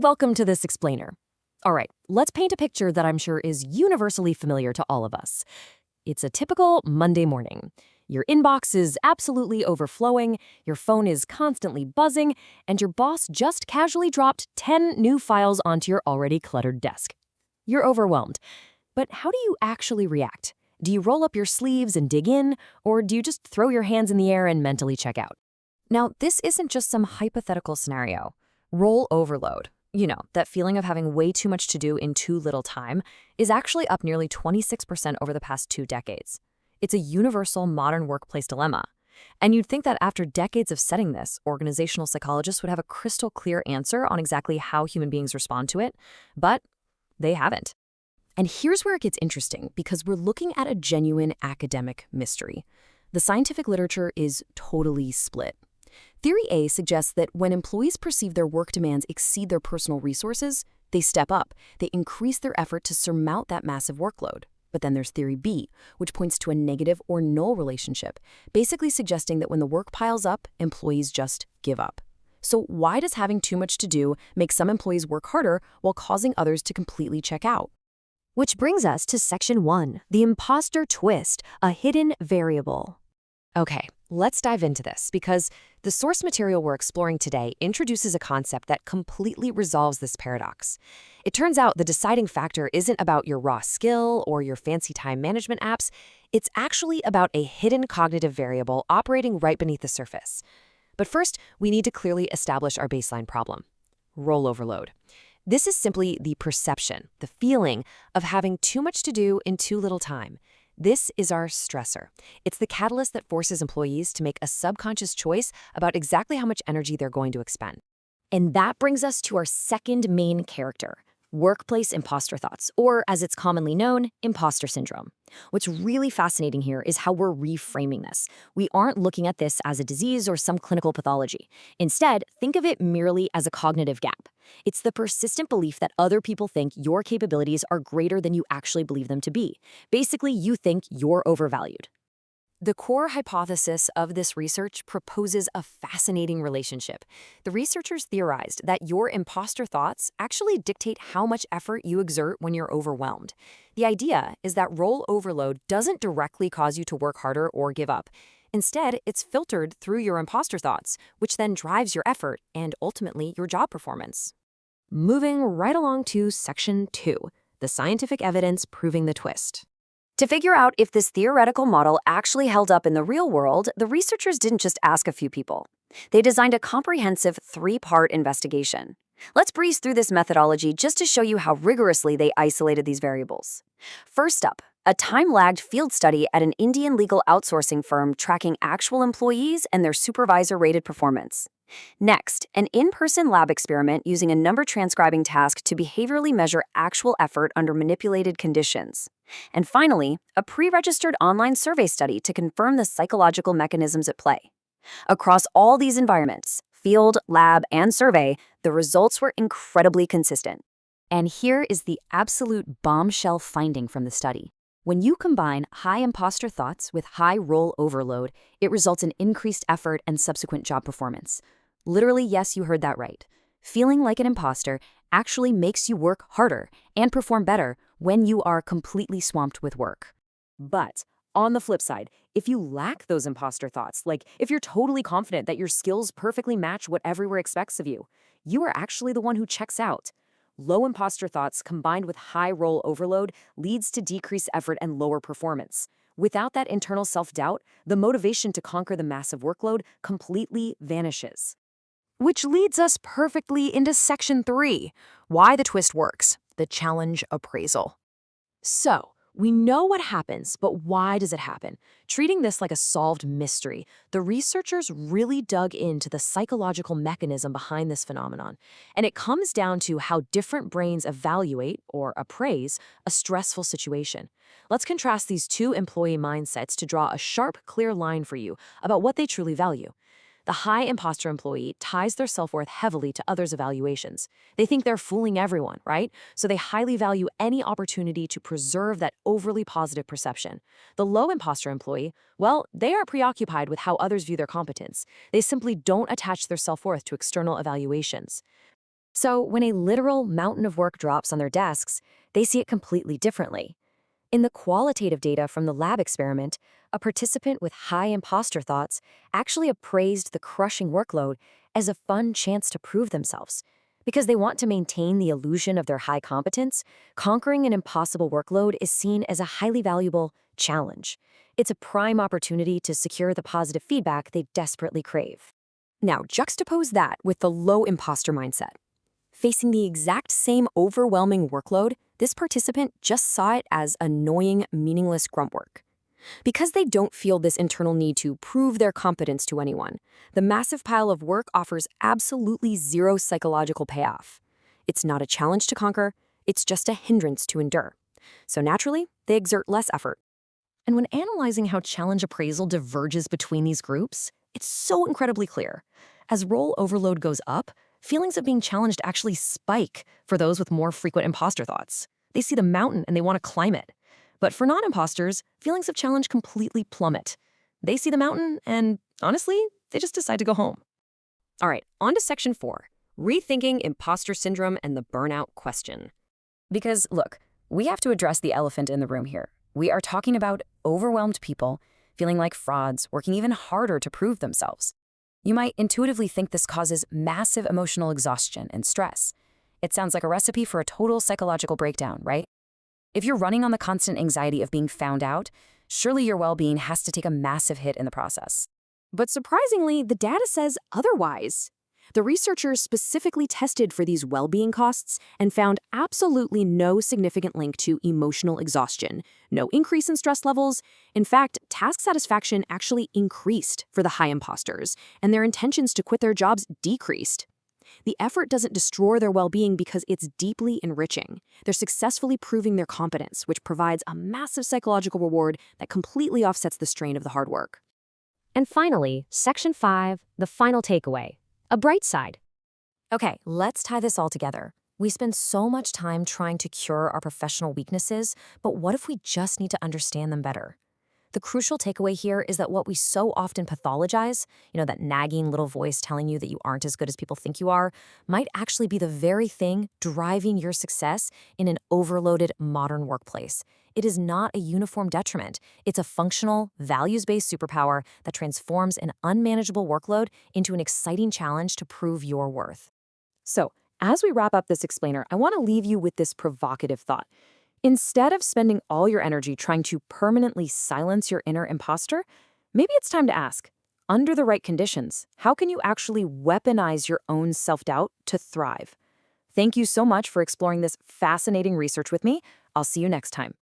Welcome to this explainer. All right, let's paint a picture that I'm sure is universally familiar to all of us. It's a typical Monday morning. Your inbox is absolutely overflowing, your phone is constantly buzzing, and your boss just casually dropped 10 new files onto your already cluttered desk. You're overwhelmed. But how do you actually react? Do you roll up your sleeves and dig in, or do you just throw your hands in the air and mentally check out? Now, this isn't just some hypothetical scenario. Role overload, that feeling of having way too much to do in too little time, is actually up nearly 26% over the past 2 decades. It's a universal modern workplace dilemma. And you'd think that after decades of studying this, organizational psychologists would have a crystal clear answer on exactly how human beings respond to it, but they haven't. And here's where it gets interesting, because we're looking at a genuine academic mystery. The scientific literature is totally split. Theory A suggests that when employees perceive their work demands exceed their personal resources, they step up, they increase their effort to surmount that massive workload. But then there's Theory B, which points to a negative or null relationship, basically suggesting that when the work piles up, employees just give up. So why does having too much to do make some employees work harder while causing others to completely check out? Which brings us to Section 1, the imposter twist, a hidden variable. Okay, let's dive into this, because the source material we're exploring today introduces a concept that completely resolves this paradox. It turns out the deciding factor isn't about your raw skill or your fancy time management apps. It's actually about a hidden cognitive variable operating right beneath the surface. But first, we need to clearly establish our baseline problem: role overload. This is simply the perception, the feeling of having too much to do in too little time. This is our stressor. It's the catalyst that forces employees to make a subconscious choice about exactly how much energy they're going to expend. And that brings us to our second main character: workplace imposter thoughts, or as it's commonly known, imposter syndrome. What's really fascinating here is how we're reframing this. We aren't looking at this as a disease or some clinical pathology. Instead, think of it merely as a cognitive gap. It's the persistent belief that other people think your capabilities are greater than you actually believe them to be. Basically, you think you're overvalued. The core hypothesis of this research proposes a fascinating relationship. The researchers theorized that your imposter thoughts actually dictate how much effort you exert when you're overwhelmed. The idea is that role overload doesn't directly cause you to work harder or give up. Instead, it's filtered through your imposter thoughts, which then drives your effort and ultimately your job performance. Moving right along to Section 2, the scientific evidence proving the twist. To figure out if this theoretical model actually held up in the real world, the researchers didn't just ask a few people. They designed a comprehensive 3-part investigation. Let's breeze through this methodology just to show you how rigorously they isolated these variables. First up, a time-lagged field study at an Indian legal outsourcing firm tracking actual employees and their supervisor-rated performance. Next, an in-person lab experiment using a number transcribing task to behaviorally measure actual effort under manipulated conditions. And finally, a pre-registered online survey study to confirm the psychological mechanisms at play. Across all these environments, field, lab, and survey, the results were incredibly consistent. And here is the absolute bombshell finding from the study. When you combine high imposter thoughts with high role overload, it results in increased effort and subsequent job performance. Literally, yes, you heard that right. Feeling like an imposter actually makes you work harder and perform better when you are completely swamped with work. But on the flip side, if you lack those imposter thoughts, like if you're totally confident that your skills perfectly match what everywhere expects of you, you are actually the one who checks out. Low imposter thoughts combined with high role overload leads to decreased effort and lower performance. Without that internal self-doubt, the motivation to conquer the massive workload completely vanishes. Which leads us perfectly into Section 3, why the twist works, the challenge appraisal. So, we know what happens, but why does it happen? Treating this like a solved mystery, the researchers really dug into the psychological mechanism behind this phenomenon. And it comes down to how different brains evaluate, or appraise, a stressful situation. Let's contrast these two employee mindsets to draw a sharp, clear line for you about what they truly value. The high imposter employee ties their self-worth heavily to others' evaluations. They think they're fooling everyone, right? So they highly value any opportunity to preserve that overly positive perception. The low imposter employee, well, they are preoccupied with how others view their competence. They simply don't attach their self-worth to external evaluations. So when a literal mountain of work drops on their desks, they see it completely differently. In the qualitative data from the lab experiment, a participant with high imposter thoughts actually appraised the crushing workload as a fun chance to prove themselves. Because they want to maintain the illusion of their high competence, conquering an impossible workload is seen as a highly valuable challenge. It's a prime opportunity to secure the positive feedback they desperately crave. Now, juxtapose that with the low imposter mindset. Facing the exact same overwhelming workload, this participant just saw it as annoying, meaningless grunt work. Because they don't feel this internal need to prove their competence to anyone, the massive pile of work offers absolutely zero psychological payoff. It's not a challenge to conquer, it's just a hindrance to endure. So naturally, they exert less effort. And when analyzing how challenge appraisal diverges between these groups, it's so incredibly clear. As role overload goes up, feelings of being challenged actually spike for those with more frequent imposter thoughts. They see the mountain and they want to climb it. But for non-imposters, feelings of challenge completely plummet. They see the mountain and, honestly, they just decide to go home. All right, on to section 4, rethinking imposter syndrome and the burnout question. Because, look, we have to address the elephant in the room here. We are talking about overwhelmed people feeling like frauds, working even harder to prove themselves. You might intuitively think this causes massive emotional exhaustion and stress. It sounds like a recipe for a total psychological breakdown, right? If you're running on the constant anxiety of being found out, surely your well-being has to take a massive hit in the process. But surprisingly, the data says otherwise. The researchers specifically tested for these well-being costs and found absolutely no significant link to emotional exhaustion, no increase in stress levels. In fact, task satisfaction actually increased for the high imposters, and their intentions to quit their jobs decreased. The effort doesn't destroy their well-being because it's deeply enriching. They're successfully proving their competence, which provides a massive psychological reward that completely offsets the strain of the hard work. And finally, section 5, the final takeaway, a bright side. Okay, let's tie this all together. We spend so much time trying to cure our professional weaknesses, but what if we just need to understand them better? The crucial takeaway here is that what we so often pathologize, that nagging little voice telling you that you aren't as good as people think you are, might actually be the very thing driving your success in an overloaded modern workplace. It is not a uniform detriment. It's a functional, values-based superpower that transforms an unmanageable workload into an exciting challenge to prove your worth. So, as we wrap up this explainer, I want to leave you with this provocative thought. Instead of spending all your energy trying to permanently silence your inner imposter, maybe it's time to ask, under the right conditions, how can you actually weaponize your own self-doubt to thrive? Thank you so much for exploring this fascinating research with me. I'll see you next time.